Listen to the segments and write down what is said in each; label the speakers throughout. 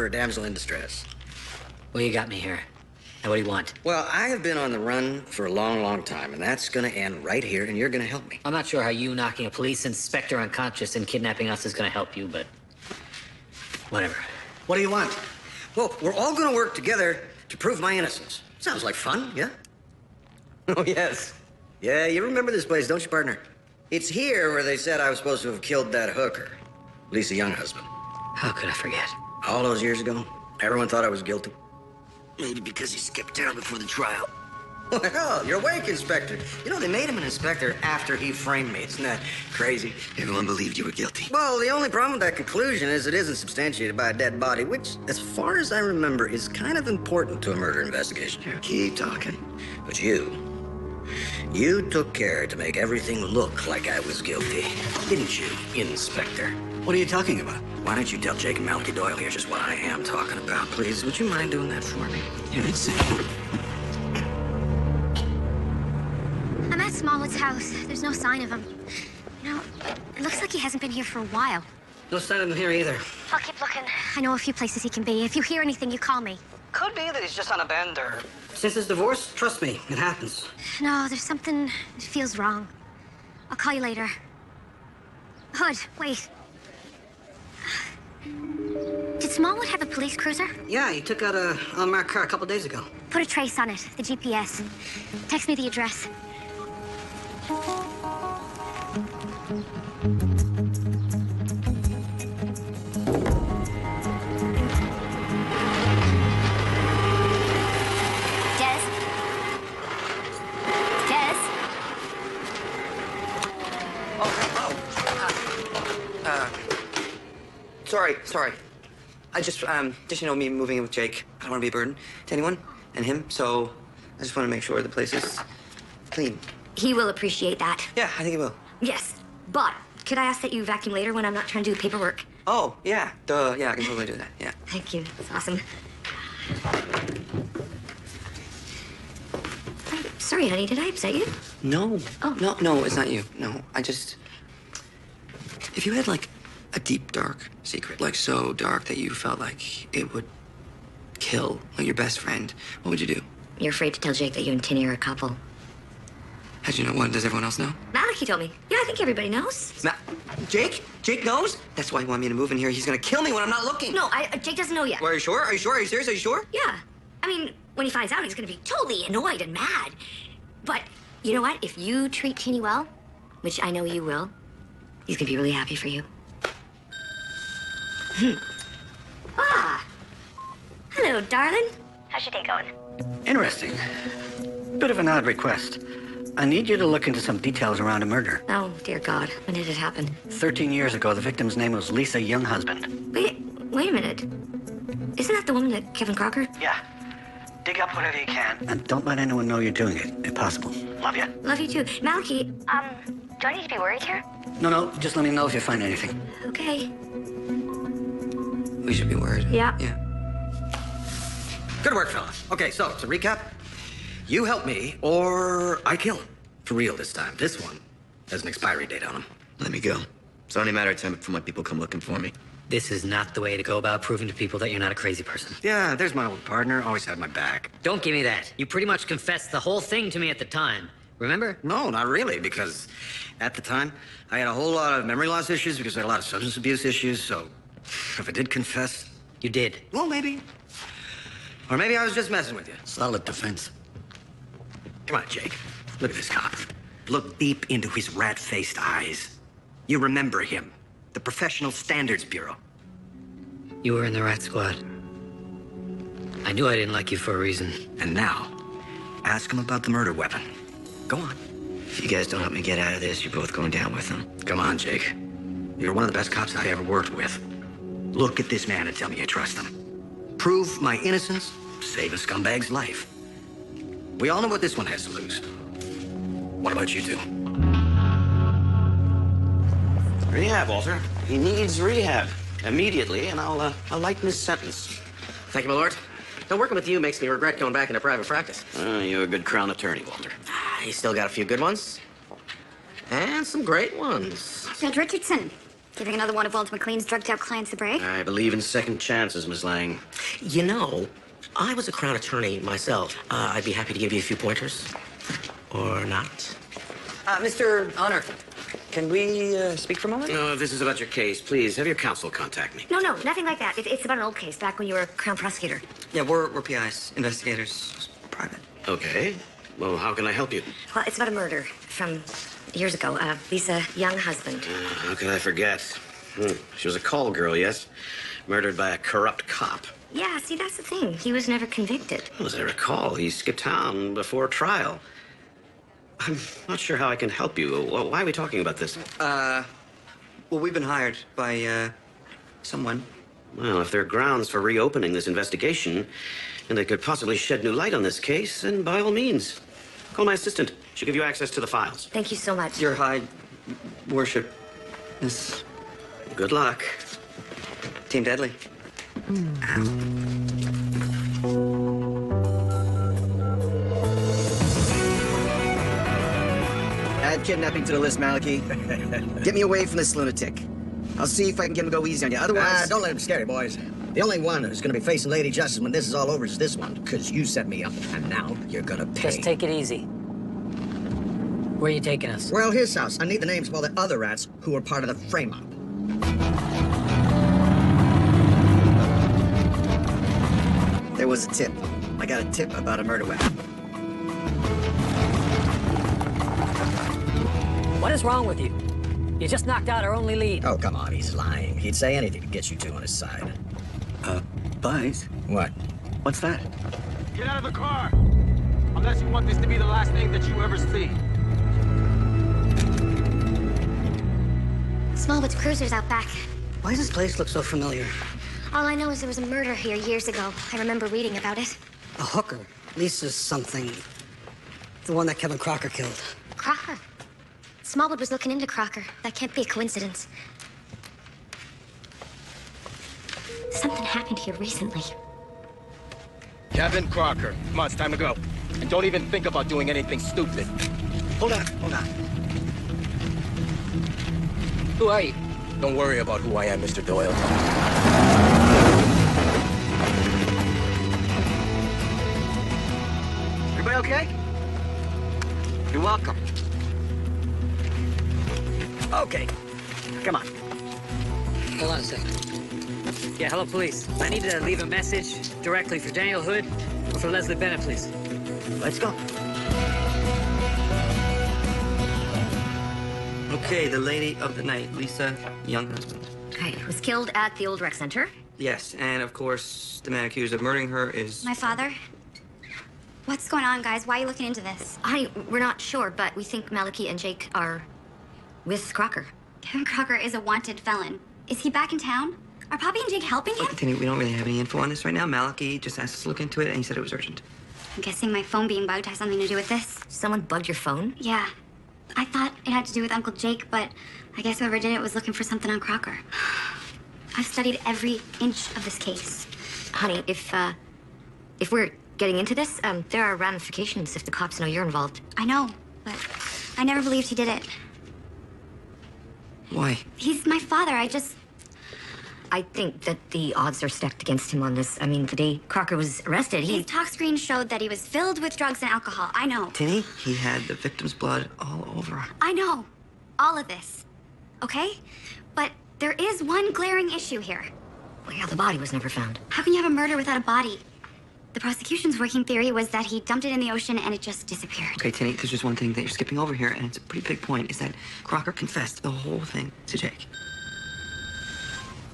Speaker 1: a damsel in distress.
Speaker 2: Well, you got me here. Now, what do you want?
Speaker 1: Well, I have been on the run for a long, long time, and that's gonna end right here, and you're gonna help me.
Speaker 2: I'm not sure how you knocking a police inspector unconscious and kidnapping us is gonna help you, but whatever.
Speaker 1: What do you want? Well, we're all gonna work together to prove my innocence. Sounds like fun, yeah? Oh, yes. Yeah, you remember this place, don't you, partner? It's here where they said I was supposed to have killed that hooker, Lisa Younghusband.
Speaker 2: How could I forget?
Speaker 1: All those years ago, everyone thought I was guilty. Maybe because he skipped town before the trial. Well, you're awake, Inspector. You know, they made him an inspector after he framed me. Isn't that crazy?
Speaker 3: Everyone believed you were guilty.
Speaker 1: Well, the only problem with that conclusion is it isn't substantiated by a dead body, which, as far as I remember, is kind of important to a murder investigation.
Speaker 3: Keep talking.
Speaker 1: But you took care to make everything look like I was guilty, didn't you, Inspector?
Speaker 3: What are you talking about?
Speaker 1: Why don't you tell Jake and Malachi Doyle here just what I am talking about, please? Would you mind doing that for me?
Speaker 3: You're insane.
Speaker 4: I'm at Smallwood's house. There's no sign of him. You know, it looks like he hasn't been here for a while.
Speaker 1: No sign of him here either.
Speaker 4: I'll keep looking. I know a few places he can be. If you hear anything, you call me.
Speaker 1: Could be that he's just on a bend, or since his divorce, trust me, it happens.
Speaker 4: No, there's something that feels wrong. I'll call you later. Hood, wait. Did Smallwood have a police cruiser?
Speaker 1: Yeah, he took out a unmarked car a couple days ago.
Speaker 4: Put a trace on it, the GPS. Text me the address.
Speaker 3: Sorry. I just you know, me moving in with Jake. I don't want to be a burden to anyone and him, so I just want to make sure the place is clean.
Speaker 4: He will appreciate that.
Speaker 3: Yeah, I think he will.
Speaker 4: Yes, but could I ask that you vacuum later when I'm not trying to do paperwork?
Speaker 3: Oh, yeah. Duh. Yeah, I can totally do that. Yeah.
Speaker 4: Thank you. That's awesome. Sorry, honey. Did I upset you?
Speaker 3: No.
Speaker 4: Oh.
Speaker 3: No, it's not you. No, I just... If you had, like, a deep, dark secret, like so dark that you felt like it would kill, like, your best friend, what would you do?
Speaker 4: You're afraid to tell Jake that you and Tinny are a couple.
Speaker 3: How'd you know? What, does everyone else know?
Speaker 4: Malachi told me. Yeah, I think everybody knows.
Speaker 3: Jake? Jake knows? That's why he wanted me to move in here. He's gonna kill me when I'm not looking.
Speaker 4: No, Jake doesn't know yet.
Speaker 3: Well, are you sure? Are you serious? Are you sure?
Speaker 4: Yeah. I mean, when he finds out, he's gonna be totally annoyed and mad. But you know what? If you treat Tinny well, which I know you will, he's gonna be really happy for you. Ah. Hello, darling. How's your day going?
Speaker 5: Interesting. Bit of an odd request. I need you to look into some details around a murder.
Speaker 4: Oh, dear God. When did it happen?
Speaker 5: 13 years ago, the victim's name was Lisa Younghusband.
Speaker 4: Wait a minute. Isn't that the woman that Kevin Crocker?
Speaker 5: Yeah. Dig up whatever you can. And don't let anyone know you're doing it, if possible. Love you.
Speaker 4: Love you too. Malachi, do I need to be worried here?
Speaker 5: No, just let me know if you find anything.
Speaker 4: Okay.
Speaker 3: We should be worried.
Speaker 4: Yeah.
Speaker 3: Yeah.
Speaker 1: Good work, fella. Okay, so to recap, you help me or I kill him. For real this time. This one has an expiry date on him.
Speaker 3: Let me go. It's only a matter of time before my people come looking for me.
Speaker 2: This is not the way to go about proving to people that you're not a crazy person.
Speaker 1: Yeah, there's my old partner. Always had my back.
Speaker 2: Don't give me that. You pretty much confessed the whole thing to me at the time. Remember?
Speaker 1: No, not really, because at the time, I had a whole lot of memory loss issues because I had a lot of substance abuse issues, so if I did confess...
Speaker 2: You did.
Speaker 1: Well, maybe. Or maybe I was just messing with you.
Speaker 5: Solid defense.
Speaker 1: Come on, Jake. Look at this cop. Look deep into his rat-faced eyes. You remember him. The Professional Standards Bureau.
Speaker 2: You were in the Rat Squad. I knew I didn't like you for a reason.
Speaker 1: And now, ask him about the murder weapon. Go on.
Speaker 3: If you guys don't help me get out of this, you're both going down with them.
Speaker 1: Come on, Jake. You're one of the best cops I ever worked with. Look at this man and tell me you trust him. Prove my innocence, save a scumbag's life. We all know what this one has to lose. What about you two?
Speaker 6: Rehab, Walter. He needs rehab immediately, and I'll lighten his sentence.
Speaker 1: Thank you, my lord. Now, working with you makes me regret going back into private practice.
Speaker 6: You're a good Crown attorney, Walter.
Speaker 1: You still got a few good ones. And some great ones.
Speaker 4: Judge Richardson. Giving another one of Walter McLean's drugged-out clients a break?
Speaker 6: I believe in second chances, Miss Lang.
Speaker 7: You know, I was a Crown attorney myself. I'd be happy to give you a few pointers. Or not.
Speaker 3: Mr. Honor, can we speak for a moment?
Speaker 6: No, if this is about your case, please have your counsel contact me.
Speaker 4: No, nothing like that. It's about an old case back when you were a Crown prosecutor.
Speaker 3: Yeah, we're PIs, investigators, private.
Speaker 6: Okay. Well, how can I help you?
Speaker 4: Well, it's about a murder from years ago. Lisa, young husband.
Speaker 6: How could I forget? She was a call girl, yes? Murdered by a corrupt cop.
Speaker 4: Yeah, see, that's the thing. He was never convicted.
Speaker 6: Well, as I recall, he skipped town before trial. I'm not sure how I can help you. Why are we talking about this?
Speaker 3: Well, we've been hired by, someone.
Speaker 6: Well, if there are grounds for reopening this investigation, and they could possibly shed new light on this case, then by all means. Call my assistant. She'll give you access to the files.
Speaker 4: Thank you so much.
Speaker 3: Your high worship, Miss
Speaker 6: Good luck.
Speaker 3: Team Deadly.
Speaker 8: Add kidnapping to the list, Maliki. Get me away from this lunatic. I'll see if I can get him to go easy on you. Otherwise...
Speaker 1: Don't let him scare you, boys. The only one who's gonna be facing Lady Justice when this is all over is this one, because you set me up, and now you're gonna pay.
Speaker 2: Just take it easy. Where are you taking us?
Speaker 1: Well, his house. I need the names of all the other rats who were part of the frame-up.
Speaker 8: There was a tip. I got a tip about a murder weapon.
Speaker 2: What is wrong with you? You just knocked out our only lead.
Speaker 1: Oh, come on, he's lying. He'd say anything to get you two on his side.
Speaker 5: Buzz?
Speaker 1: What?
Speaker 5: What's that?
Speaker 9: Get out of the car! Unless you want this to be the last thing that you ever see.
Speaker 4: Smallwood's cruiser's out back.
Speaker 5: Why does this place look so familiar?
Speaker 4: All I know is there was a murder here years ago. I remember reading about it.
Speaker 10: A hooker. Lisa's something. The one that Kevin Crocker killed.
Speaker 4: Crocker. Smallwood was looking into Crocker. That can't be a coincidence. Something happened here recently.
Speaker 9: Kevin Crocker. Come on, it's time to go. And don't even think about doing anything stupid.
Speaker 5: Hold on.
Speaker 2: Who are you?
Speaker 9: Don't worry about who I am, Mr. Doyle.
Speaker 5: Everybody okay? You're welcome. Okay. Come on.
Speaker 2: Hold on a second. Yeah, hello, police. I need to leave a message directly for Daniel Hood or for Leslie Bennett, please.
Speaker 5: Let's go.
Speaker 3: Okay, the lady of the night, Lisa, young husband.
Speaker 4: Right, was killed at the old rec center.
Speaker 3: Yes, and of course, the man accused of murdering her is...
Speaker 11: My father? What's going on, guys? Why are you looking into this?
Speaker 4: Honey, we're not sure, but we think Maliki and Jake are with Crocker.
Speaker 11: Kevin Crocker is a wanted felon. Is he back in town? Are Poppy and Jake helping him?
Speaker 3: Tinny, we don't really have any info on this right now. Maliki just asked us to look into it, and he said it was urgent.
Speaker 11: I'm guessing my phone being bugged has something to do with this.
Speaker 4: Someone bugged your phone?
Speaker 11: Yeah. I thought it had to do with Uncle Jake, but I guess whoever did it was looking for something on Crocker. I've studied every inch of this case.
Speaker 4: Honey, if we're getting into this, there are ramifications if the cops know you're involved.
Speaker 11: I know, but I never believed he did it.
Speaker 3: Why?
Speaker 11: He's my father.
Speaker 4: I think that the odds are stacked against him on this. I mean, the day Crocker was arrested,
Speaker 11: His talk screen showed that he was filled with drugs and alcohol. I know.
Speaker 3: Tinny, he had the victim's blood all over him.
Speaker 11: I know. All of this. Okay? But there is one glaring issue here.
Speaker 4: Well, yeah, the body was never found.
Speaker 11: How can you have a murder without a body? The prosecution's working theory was that he dumped it in the ocean and it just disappeared.
Speaker 3: Okay, Tinny, there's just one thing that you're skipping over here, and it's a pretty big point, is that Crocker confessed the whole thing to Jake.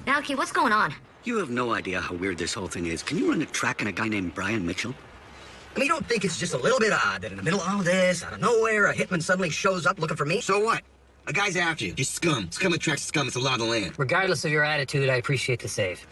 Speaker 4: Maliki, what's going on?
Speaker 5: You have no idea how weird this whole thing is. Can you run a track on a guy named Brian Mitchell?
Speaker 1: I mean, you don't think it's just a little bit odd that in the middle of all this, out of nowhere, a hitman suddenly shows up looking for me?
Speaker 12: So what? A guy's after you. You're scum. Scum attracts scum. It's the law of the land.
Speaker 2: Regardless of your attitude, I appreciate the save.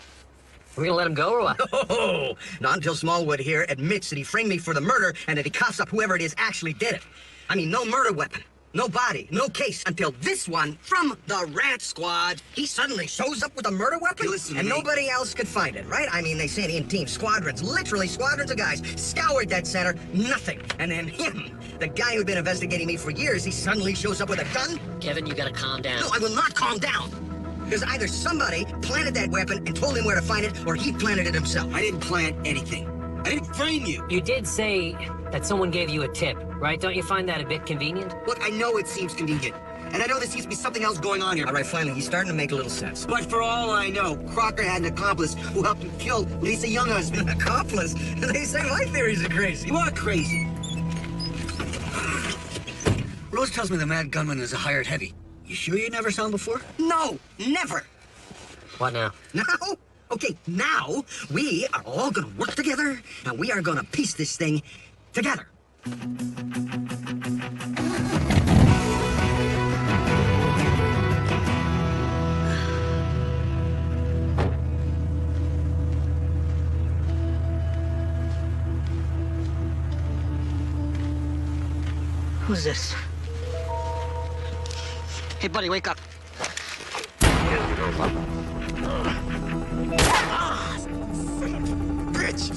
Speaker 2: Are we gonna let him go or what?
Speaker 1: Oh, not until Smallwood here admits that he framed me for the murder and that he coughs up whoever it is actually did it. I mean, no murder weapon, no body, no case until this one from the Rat Squad. He suddenly shows up with a murder weapon,
Speaker 12: Listen to
Speaker 1: and
Speaker 12: me.
Speaker 1: nobody else could find it, right? I mean, they say it in teams, squadrons, literally squadrons of guys scoured that center, nothing. And then him, the guy who'd been investigating me for years, he suddenly shows up with a gun?
Speaker 2: Kevin, you gotta calm down.
Speaker 1: No, I will not calm down. Because either somebody planted that weapon and told him where to find it, or he planted it himself.
Speaker 12: I didn't plant anything. I didn't frame you.
Speaker 2: You did say that someone gave you a tip, right? Don't you find that a bit convenient?
Speaker 12: Look, I know it seems convenient. And I know there seems to be something else going on here.
Speaker 1: All right, finally, he's starting to make a little sense.
Speaker 12: But for all I know, Crocker had an accomplice who helped him kill Lisa Younghusband.
Speaker 1: An accomplice? They say my theories are crazy.
Speaker 12: You are crazy.
Speaker 5: Rose tells me the mad gunman is a hired heavy. You sure you never saw him before?
Speaker 1: No, never.
Speaker 2: What now?
Speaker 1: Now? Okay, now we are all gonna work together, and we are gonna piece this thing together.
Speaker 10: Who's this? Hey, buddy, wake up.
Speaker 1: Bitch!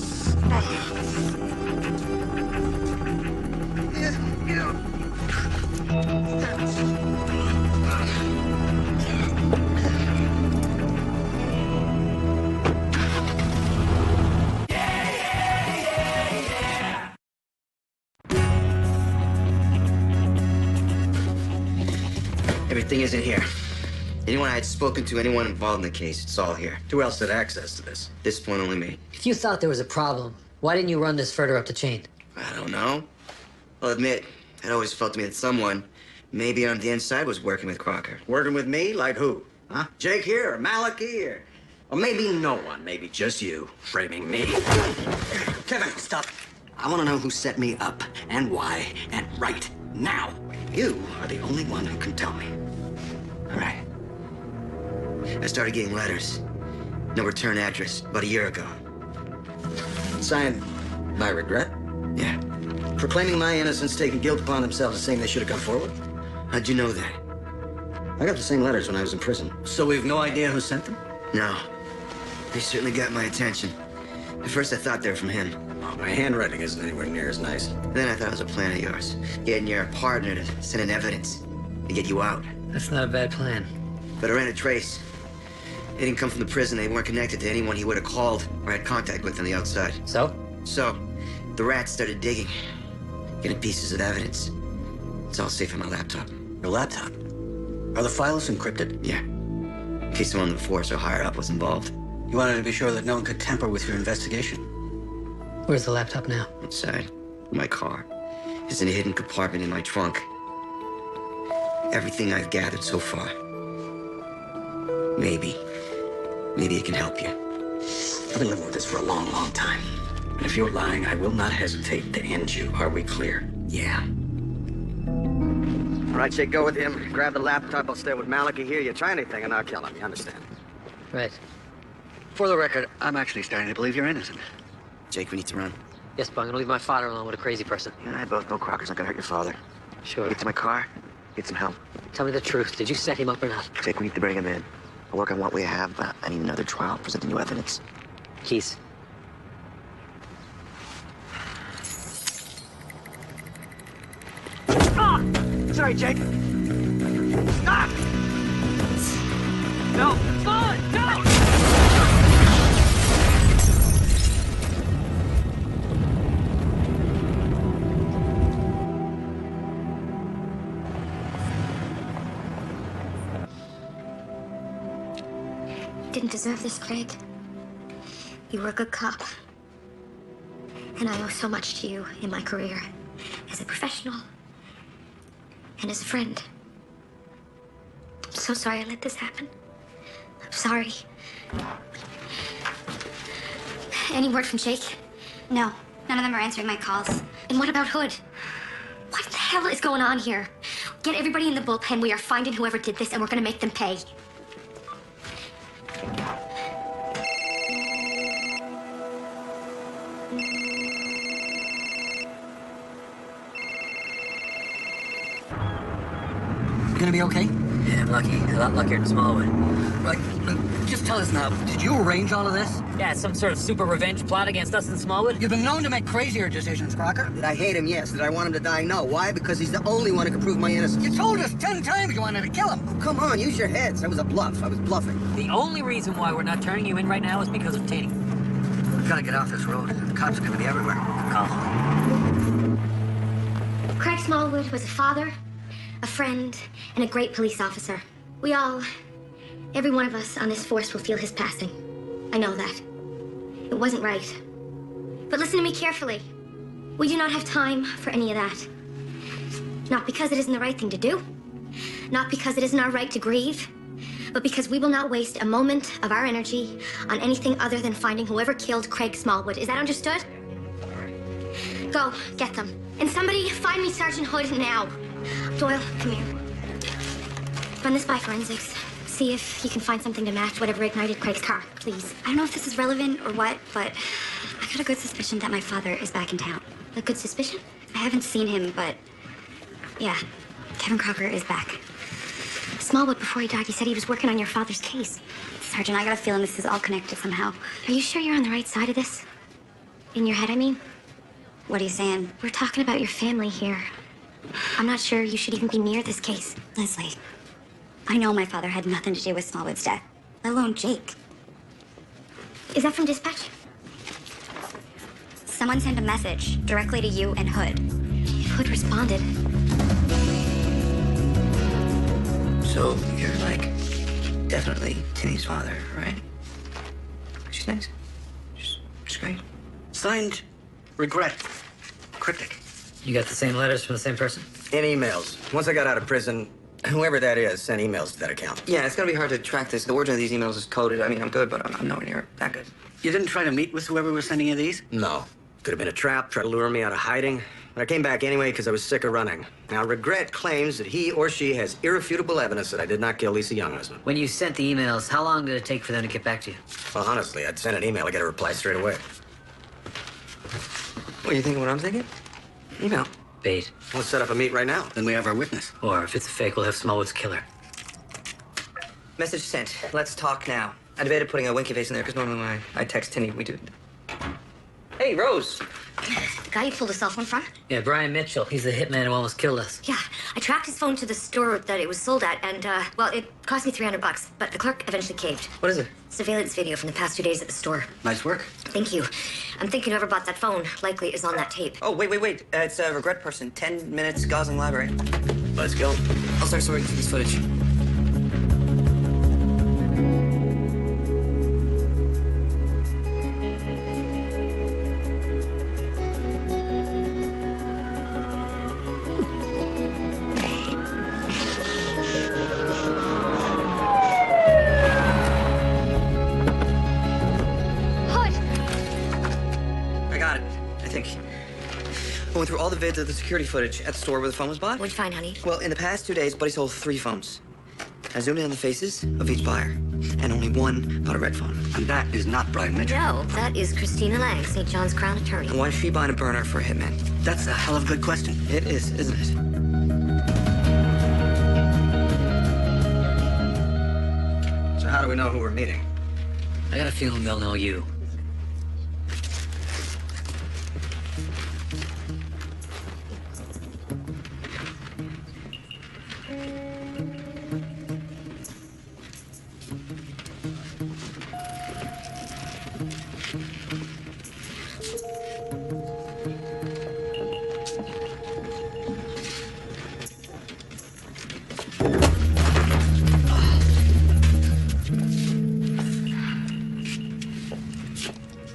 Speaker 3: Everything is in here. Anyone I had spoken to, anyone involved in the case, it's all here.
Speaker 5: Who else had access to this?
Speaker 3: At this point, only me.
Speaker 2: If you thought there was a problem, why didn't you run this further up the chain?
Speaker 3: I don't know. I'll admit, it always felt to me that someone, maybe on the inside, was working with Crocker.
Speaker 5: Working with me? Like who? Huh? Jake here, or Malachi, or maybe no one. Maybe just you, framing me.
Speaker 10: Kevin, stop. I want to know who set me up and why, and right now. You are the only one who can tell me.
Speaker 3: All right. I started getting letters. No return address, about a year ago.
Speaker 10: Signed, by regret?
Speaker 3: Yeah.
Speaker 10: Proclaiming my innocence, taking guilt upon themselves, and saying they should have come forward?
Speaker 3: How'd you know that?
Speaker 10: I got the same letters when I was in prison.
Speaker 5: So we've no idea who sent them?
Speaker 3: No. They certainly got my attention. At first, I thought they were from him.
Speaker 10: Oh, my handwriting isn't anywhere near as nice.
Speaker 3: And then I thought it was a plan of yours. Getting your partner to send in evidence to get you out.
Speaker 2: That's not a bad plan.
Speaker 3: But I ran a trace. They didn't come from the prison. They weren't connected to anyone he would have called or had contact with on the outside.
Speaker 2: So?
Speaker 3: So, the rats started digging, getting pieces of evidence. It's all safe on my laptop.
Speaker 5: Your laptop? Are the files encrypted?
Speaker 3: Yeah. In case someone on the force or higher up was involved.
Speaker 5: You wanted to be sure that no one could tamper with your investigation.
Speaker 2: Where's the laptop now?
Speaker 3: Inside my car. It's in a hidden compartment in my trunk. Everything I've gathered so far. Maybe it can help you.
Speaker 10: I've been living with this for a long, long time. And if you're lying, I will not hesitate to end you. Are we clear?
Speaker 3: Yeah.
Speaker 1: All right, Jake, go with him. Grab the laptop. I'll stay with Malachi here. You try anything, and I'll kill him. You understand?
Speaker 2: Right.
Speaker 5: For the record, I'm actually starting to believe you're innocent.
Speaker 3: Jake, we need to run.
Speaker 2: Yes, but I'm gonna leave my father alone with a crazy person.
Speaker 3: You and I both know Crocker's not gonna hurt your father.
Speaker 2: Sure.
Speaker 3: Get to my car. Get some help.
Speaker 2: Tell me the truth. Did you set him up or not?
Speaker 3: Jake, we need to bring him in. I'll work on what we have, but I need another trial, presenting new evidence.
Speaker 2: Keys.
Speaker 10: Ah! Sorry, Jake. Ah!
Speaker 2: No! Fun! No!
Speaker 11: Didn't deserve this, Craig. You were a good cop. And I owe so much to you in my career as a professional and as a friend. I'm so sorry I let this happen. I'm sorry. Any word from Jake? No, none of them are answering my calls. And what about Hood? What the hell is going on here? Get everybody in the bullpen. We are finding whoever did this, and we're gonna make them pay.
Speaker 10: You gonna be okay?
Speaker 2: Yeah, I'm lucky. A lot luckier than Smallwood.
Speaker 10: Right. Just tell us now, did you arrange all of this?
Speaker 2: Yeah, some sort of super revenge plot against us in Smallwood?
Speaker 12: You've been known to make crazier decisions, Crocker.
Speaker 8: Did I hate him? Yes. Did I want him to die? No. Why? Because he's the only one who can prove my innocence.
Speaker 12: You told us 10 times you wanted to kill him.
Speaker 8: Oh, come on, use your heads. That was a bluff. I was bluffing.
Speaker 2: The only reason why we're not turning you in right now is because of Taney.
Speaker 12: We've got to get off this road. The cops are going to be everywhere.
Speaker 2: Call.
Speaker 11: Craig Smallwood was a father, a friend, and a great police officer. We all, every one of us on this force will feel his passing. I know that. It wasn't right. But listen to me carefully. We do not have time for any of that. Not because it isn't the right thing to do. Not because it isn't our right to grieve. But because we will not waste a moment of our energy on anything other than finding whoever killed Craig Smallwood. Is that understood? Go, get them. And somebody find me Sergeant Hood now. Doyle, come here. Run this by forensics. See if you can find something to match whatever ignited Craig's car, please.
Speaker 13: I don't know if this is relevant or what, but I got a good suspicion that my father is back in town.
Speaker 11: A good suspicion?
Speaker 13: I haven't seen him, but yeah, Kevin Crocker is back.
Speaker 11: Smallwood, before he died, he said he was working on your father's case.
Speaker 13: Sergeant, I got a feeling this is all connected somehow.
Speaker 11: Are you sure you're on the right side of this? In your head, I mean?
Speaker 13: What are you saying?
Speaker 11: We're talking about your family here. I'm not sure you should even be near this case.
Speaker 13: Leslie, I know my father had nothing to do with Smallwood's death, let alone Jake.
Speaker 11: Is that from dispatch?
Speaker 13: Someone sent a message directly to you and Hood.
Speaker 11: Hood responded.
Speaker 3: So you're like definitely Tinny's father, right? She's nice. She's great.
Speaker 12: Signed, regret. Cryptic.
Speaker 2: You got the same letters from the same person?
Speaker 1: In emails. Once I got out of prison, whoever that is sent emails to that account.
Speaker 3: Yeah, it's gonna be hard to track this. The origin of these emails is coded. I mean, I'm good, but I'm nowhere near that good.
Speaker 12: You didn't try to meet with whoever was sending you these?
Speaker 1: No. Could have been a trap, try to lure me out of hiding. But I came back anyway because I was sick of running. Now, Regret claims that he or she has irrefutable evidence that I did not kill Lisa Younghusband.
Speaker 2: When you sent the emails, how long did it take for them to get back to you?
Speaker 1: Well, honestly, I'd send an email to get a reply straight away.
Speaker 3: What, you thinking what I'm thinking? Email.
Speaker 2: Bait.
Speaker 1: Let's set up a meet right now.
Speaker 12: Then we have our witness.
Speaker 2: Or if it's a fake, we'll have Smallwood's killer.
Speaker 3: Message sent. Let's talk now. I debated putting a winky face in there because normally when I text Tinny, we do. Hey, Rose.
Speaker 11: The guy you pulled a cell phone from?
Speaker 2: Yeah, Brian Mitchell. He's the hitman who almost killed us.
Speaker 11: Yeah, I tracked his phone to the store that it was sold at, and, well, it cost me $300, but the clerk eventually caved.
Speaker 3: What is it?
Speaker 11: Surveillance video from the past 2 days at the store.
Speaker 12: Nice work.
Speaker 11: Thank you. I'm thinking whoever bought that phone likely is on that tape.
Speaker 3: Oh, wait. It's a Regret person. 10 minutes, Gosling Library.
Speaker 1: Let's go.
Speaker 3: I'll start sorting through this footage. I went through all the vids of the security footage at the store where the phone was bought.
Speaker 11: What'd you find, honey?
Speaker 3: Well, in the past 2 days, Buddy sold 3 phones. I zoomed in on the faces of each buyer, and only one bought a red phone.
Speaker 12: And that is not Brian Mitchell.
Speaker 11: No, that is Christina Lang, St. John's Crown Attorney.
Speaker 3: And why is she buying a burner for a hitman?
Speaker 12: That's a hell of a good question.
Speaker 3: It is, isn't it?
Speaker 1: So how do we know who we're meeting?
Speaker 2: I got a feeling they'll know you.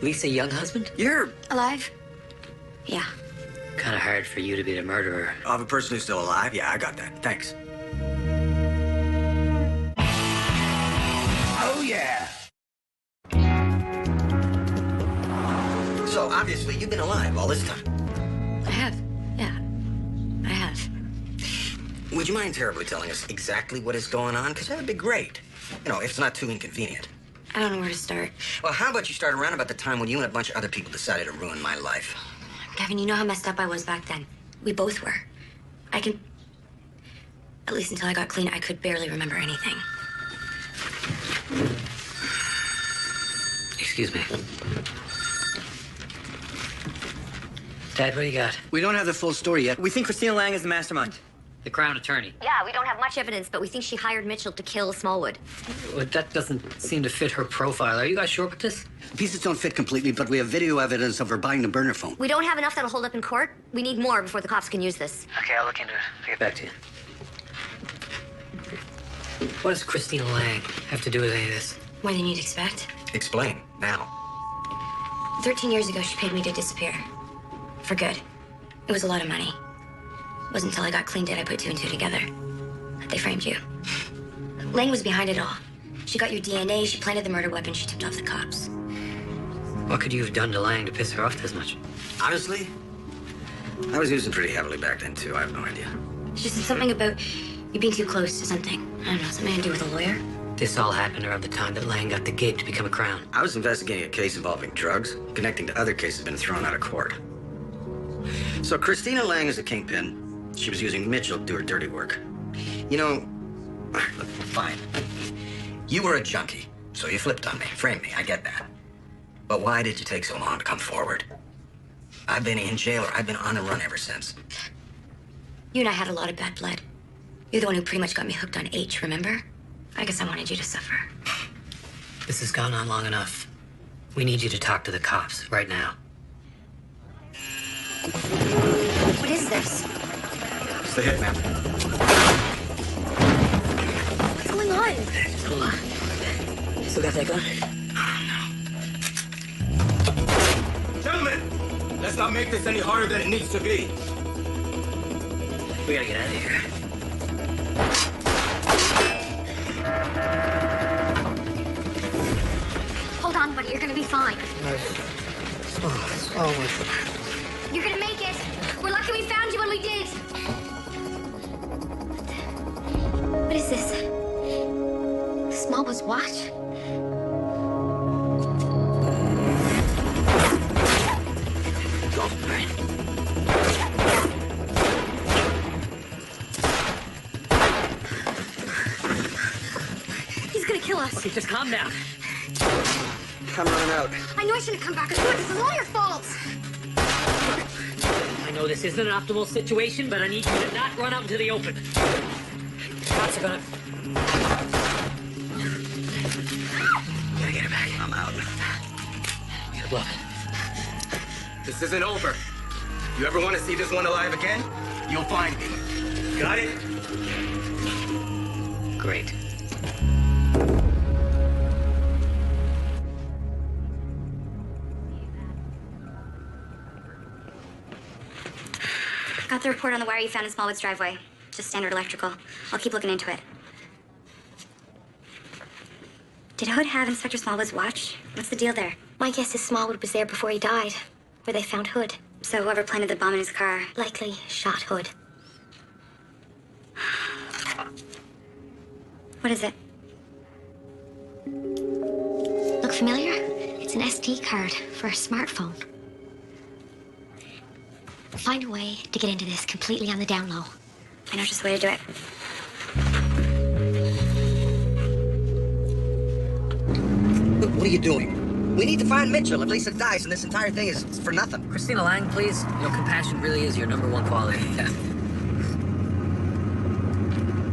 Speaker 2: Lisa Younghusband?
Speaker 3: You're
Speaker 13: alive? Yeah.
Speaker 2: Kind of hard for you to be the murderer.
Speaker 1: Of a person who's still alive? Yeah, I got that. Thanks.
Speaker 12: Oh, yeah.
Speaker 1: So, obviously, you've been alive all this time.
Speaker 13: I have. Yeah. I have.
Speaker 1: Would you mind terribly telling us exactly what is going on? Because that'd be great. You know, if it's not too inconvenient.
Speaker 13: I don't know where to start.
Speaker 1: Well, how about you start around about the time when you and a bunch of other people decided to ruin my life?
Speaker 13: Kevin, you know how messed up I was back then. We both were. At least until I got clean, I could barely remember anything.
Speaker 2: Excuse me. Dad, what do you got?
Speaker 8: We don't have the full story yet. We think Christina Lang is the mastermind.
Speaker 2: The Crown Attorney.
Speaker 4: Yeah, we don't have much evidence, but we think she hired Mitchell to kill Smallwood.
Speaker 2: Well, that doesn't seem to fit her profile. Are you guys sure about this?
Speaker 10: The pieces don't fit completely, but we have video evidence of her buying the burner phone.
Speaker 4: We don't have enough that'll hold up in court. We need more before the cops can use this.
Speaker 2: Okay, I'll look into it. I'll get back to you. What does Christina Lang have to do with any of this?
Speaker 13: More than you'd expect.
Speaker 5: Explain, now.
Speaker 13: 13 years ago, she paid me to disappear. For good. It was a lot of money. It wasn't until I got clean did I put two and two together. That they framed you. Lang was behind it all. She got your DNA, she planted the murder weapon, she tipped off the cops.
Speaker 2: What could you have done to Lang to piss her off this much?
Speaker 5: Honestly, I was using pretty heavily back then, too. I have no idea.
Speaker 13: She said something about you being too close to something. I don't know, something to do with a lawyer?
Speaker 2: This all happened around the time that Lang got the gig to become a Crown.
Speaker 5: I was investigating a case involving drugs, connecting to other cases been thrown out of court. So Christina Lang is a kingpin. She was using Mitchell to do her dirty work. You know, look, fine. You were a junkie, so you flipped on me, framed me, I get that. But why did you take so long to come forward? I've been in jail, or I've been on the run ever since.
Speaker 13: You and I had a lot of bad blood. You're the one who pretty much got me hooked on H, remember? I guess I wanted you to suffer.
Speaker 2: This has gone on long enough. We need you to talk to the cops right now.
Speaker 4: What is this?
Speaker 5: It's the hitman.
Speaker 4: What's going on?
Speaker 2: Hold on. Still got that gun?
Speaker 9: Gentlemen, let's not make this any harder than it needs to be.
Speaker 2: We gotta get out of here.
Speaker 4: Hold on, buddy. You're gonna be fine. You're gonna make it. We're lucky we found you when we did. What is this? Smallwood's watch?
Speaker 2: Go, all right.
Speaker 4: He's gonna kill us.
Speaker 2: Okay, just calm down.
Speaker 1: I'm running out.
Speaker 4: I knew I shouldn't have come back. I swear, this is all your fault.
Speaker 2: I know this isn't an optimal situation, but I need you to not run out into the open. Cops are gonna... Gotta get her back.
Speaker 1: I'm out.
Speaker 2: Good luck.
Speaker 9: This isn't over. You ever want to see this one alive again? You'll find me. Got it?
Speaker 2: Great.
Speaker 11: Got the report on the wire you found in Smallwood's driveway. Just standard electrical. I'll keep looking into it. Did Hood have Inspector Smallwood's watch? What's the deal there? My guess is Smallwood was there before he died, where they found Hood. So whoever planted the bomb in his car likely shot Hood. What is it?
Speaker 4: Look familiar? It's an SD card for a smartphone. Find a way to get into this completely on the down low.
Speaker 11: I know just a way to do it.
Speaker 8: Look, what are you doing? We need to find Mitchell. If Lisa dies, and this entire thing is for nothing.
Speaker 2: Christina Lang, please. You know, compassion really is your #1 quality.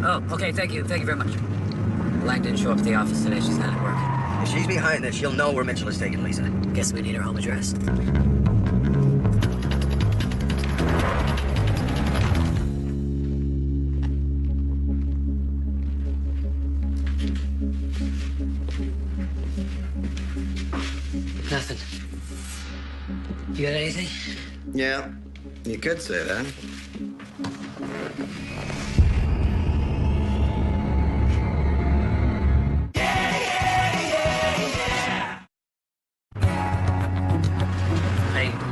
Speaker 2: Oh, okay, thank you. Thank you very much. Lang didn't show up at the office today. She's not at work.
Speaker 1: If she's behind this, she'll know where Mitchell is taking Lisa.
Speaker 2: Guess we need her home address. Nothing. You got anything?
Speaker 1: Yeah, you could say that.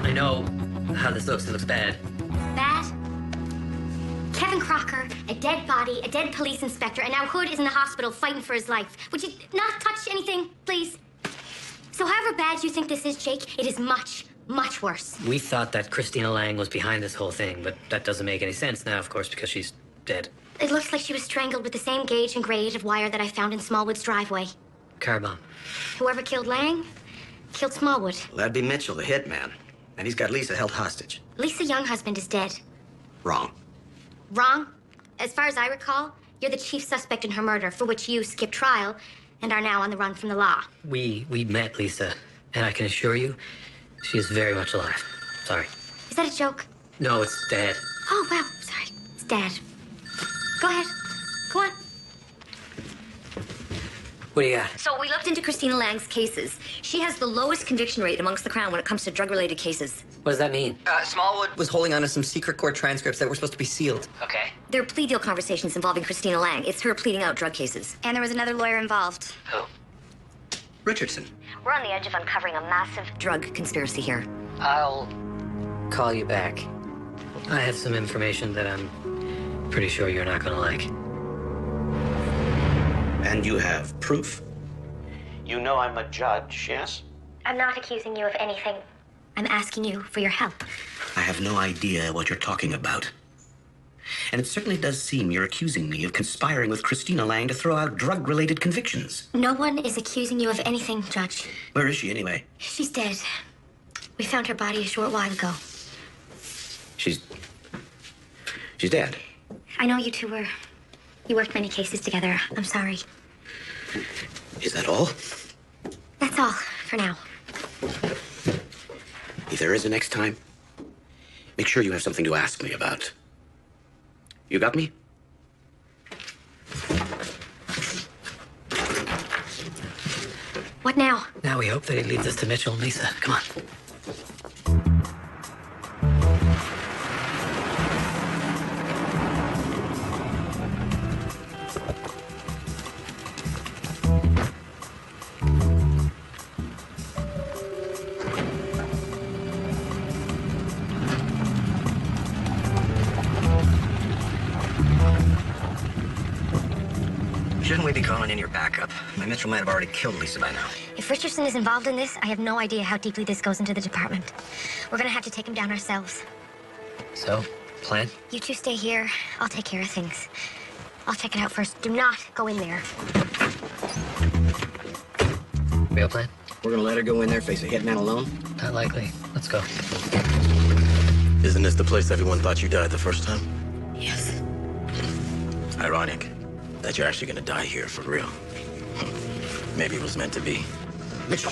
Speaker 2: I know how this looks. It looks bad.
Speaker 4: Bad? Kevin Crocker, a dead body, a dead police inspector, and now Hood is in the hospital fighting for his life. Would you not touch anything, please? So however bad you think this is, Jake, it is much, much worse.
Speaker 2: We thought that Christina Lang was behind this whole thing, but that doesn't make any sense now, of course, because she's dead.
Speaker 4: It looks like she was strangled with the same gauge and grade of wire that I found in Smallwood's driveway.
Speaker 2: Car bomb.
Speaker 4: Whoever killed Lang killed Smallwood.
Speaker 5: Well, that'd be Mitchell, the hitman. And he's got Lisa held hostage.
Speaker 4: Lisa Young husband is dead.
Speaker 5: Wrong.
Speaker 4: Wrong? As far as I recall, you're the chief suspect in her murder, for which you skipped trial and are now on the run from the law.
Speaker 2: We met Lisa, and I can assure you, she is very much alive. Sorry.
Speaker 4: Is that a joke?
Speaker 2: No, it's Dad.
Speaker 4: Oh, wow. Sorry. It's Dad. Go ahead. Go on.
Speaker 2: What do you got?
Speaker 13: So we looked into Christina Lang's cases. She has the lowest conviction rate amongst the Crown when it comes to drug-related cases.
Speaker 2: What does that mean?
Speaker 3: Smallwood was holding on to some secret court transcripts that were supposed to be sealed.
Speaker 2: Okay.
Speaker 13: They're plea deal conversations involving Christina Lang. It's her pleading out drug cases.
Speaker 4: And there was another lawyer involved.
Speaker 2: Who?
Speaker 5: Richardson.
Speaker 13: We're on the edge of uncovering a massive drug conspiracy here.
Speaker 2: I'll call you back. I have some information that I'm pretty sure you're not gonna like.
Speaker 6: And you have proof? You know I'm a judge, yes?
Speaker 4: I'm not accusing you of anything. I'm asking you for your help.
Speaker 6: I have no idea what you're talking about. And it certainly does seem you're accusing me of conspiring with Christina Lang to throw out drug-related convictions.
Speaker 4: No one is accusing you of anything, Judge.
Speaker 6: Where is she, anyway?
Speaker 4: She's dead. We found her body a short while ago.
Speaker 6: She's dead.
Speaker 4: I know you two you worked many cases together. I'm sorry.
Speaker 6: Is that all?
Speaker 4: That's all for now.
Speaker 6: If there is a next time, make sure you have something to ask me about. You got me?
Speaker 4: What now?
Speaker 2: Now we hope that he leads us to Mitchell and Lisa. Come on.
Speaker 1: Shouldn't we be calling in your backup? My Mitchell might have already killed Lisa by now.
Speaker 4: If Richardson is involved in this, I have no idea how deeply this goes into the department. We're gonna have to take him down ourselves.
Speaker 2: So, plan?
Speaker 4: You two stay here. I'll take care of things. I'll check it out first. Do not go in there.
Speaker 2: Real plan?
Speaker 1: We're gonna let her go in there, face a hitman alone?
Speaker 2: Not likely. Let's go.
Speaker 9: Isn't this the place everyone thought you died the first time?
Speaker 13: Yes.
Speaker 9: Ironic that you're actually gonna die here for real. Maybe it was meant to be.
Speaker 6: Mitchell,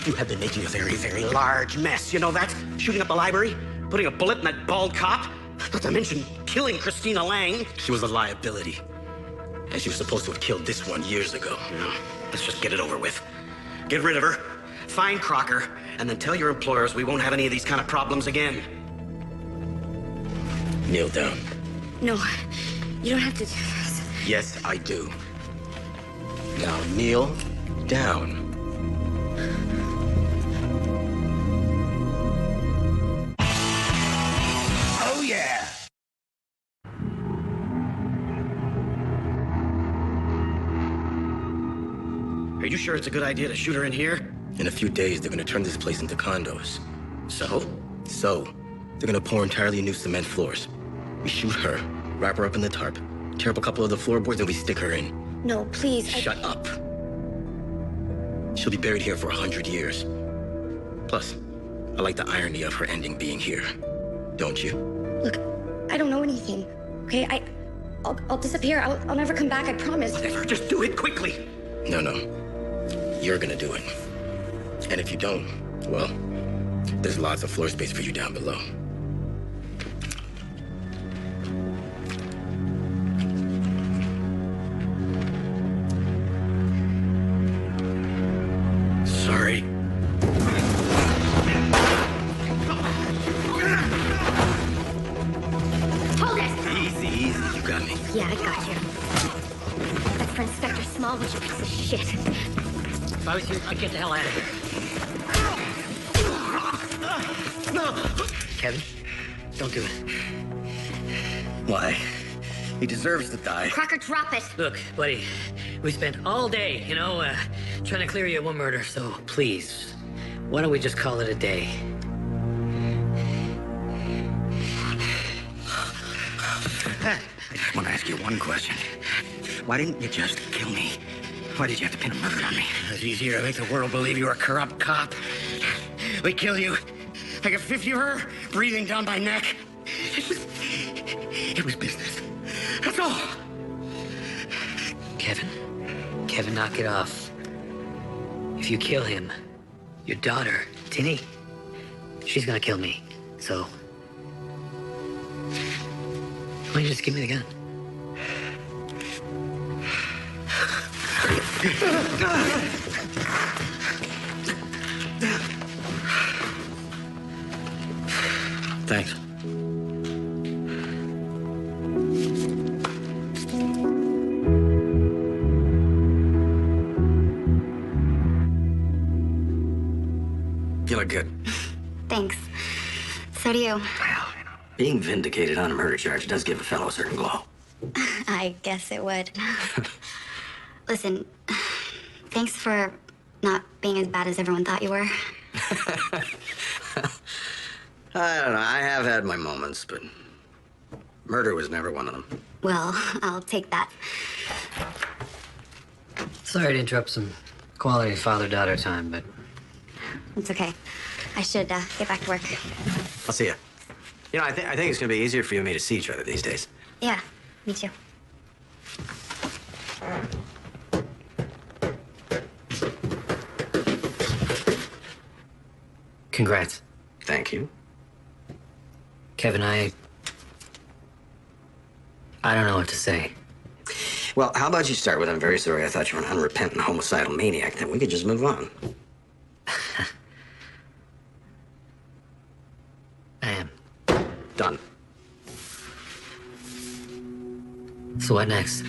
Speaker 6: you have been making a very, very large mess. You know that? Shooting up the library, putting a bullet in that bald cop, not to mention killing Christina Lang.
Speaker 9: She was a liability. And she was supposed to have killed this one years ago.
Speaker 6: No, let's just get it over with. Get rid of her, find Crocker, and then tell your employers we won't have any of these kind of problems again.
Speaker 9: Kneel down.
Speaker 13: No, you don't have to do this.
Speaker 9: Yes, I do. Now kneel down.
Speaker 12: Oh, yeah.
Speaker 6: Are you sure it's a good idea to shoot her in here?
Speaker 9: In a few days, they're gonna turn this place into condos.
Speaker 6: So?
Speaker 9: So, they're gonna pour entirely new cement floors. We shoot her, wrap her up in the tarp, tear up a couple of the floorboards, and we stick her in.
Speaker 13: No, please.
Speaker 9: Shut up. She'll be buried here for 100 years. Plus, I like the irony of her ending being here. Don't you?
Speaker 13: Look, I don't know anything. Okay, I'll disappear. I'll never come back. I promise.
Speaker 6: Whatever, just do it quickly.
Speaker 9: No. You're gonna do it. And if you don't, well, there's lots of floor space for you down below.
Speaker 6: Sorry.
Speaker 4: Hold it!
Speaker 9: Easy. You got me.
Speaker 4: Yeah, I got you. That's for Inspector Smallwood, you piece of shit.
Speaker 2: If I was you, I'd get the hell out of here. Kevin, don't do it.
Speaker 1: Why? He deserves to die.
Speaker 4: Crocker, drop it.
Speaker 2: Look, buddy, we spent all day, trying to clear you of one murder, so please, why don't we just call it a day?
Speaker 1: I just want to ask you one question. Why didn't you just kill me?
Speaker 10: Why did you have to pin a murder on me?
Speaker 6: It's easier to make the world believe you're a corrupt cop. We kill you. I get 50 of her breathing down my neck. It was business. That's all.
Speaker 2: Kevin, knock it off. If you kill him, your daughter, Tinny, she's gonna kill me. So, why don't you just give me the gun?
Speaker 5: Thanks. You look good.
Speaker 11: Thanks. So do you.
Speaker 5: Being vindicated on a murder charge does give a fellow a certain glow.
Speaker 11: I guess it would. Listen, thanks for not being as bad as everyone thought you were.
Speaker 5: I don't know. I have had my moments, but murder was never one of them.
Speaker 11: Well, I'll take that.
Speaker 2: Sorry to interrupt some quality father-daughter time, but
Speaker 11: It's okay. I should get back to work.
Speaker 5: I'll see you. You know, I think it's going to be easier for you and me to see each other these days.
Speaker 11: Yeah, me too.
Speaker 2: congrats.
Speaker 5: Thank you.
Speaker 2: Kevin, I don't know what to say.
Speaker 5: Well, how about you start with, I'm very sorry I thought you were an unrepentant homicidal maniac, then we could just move on.
Speaker 2: I am.
Speaker 5: Done.
Speaker 2: So what next?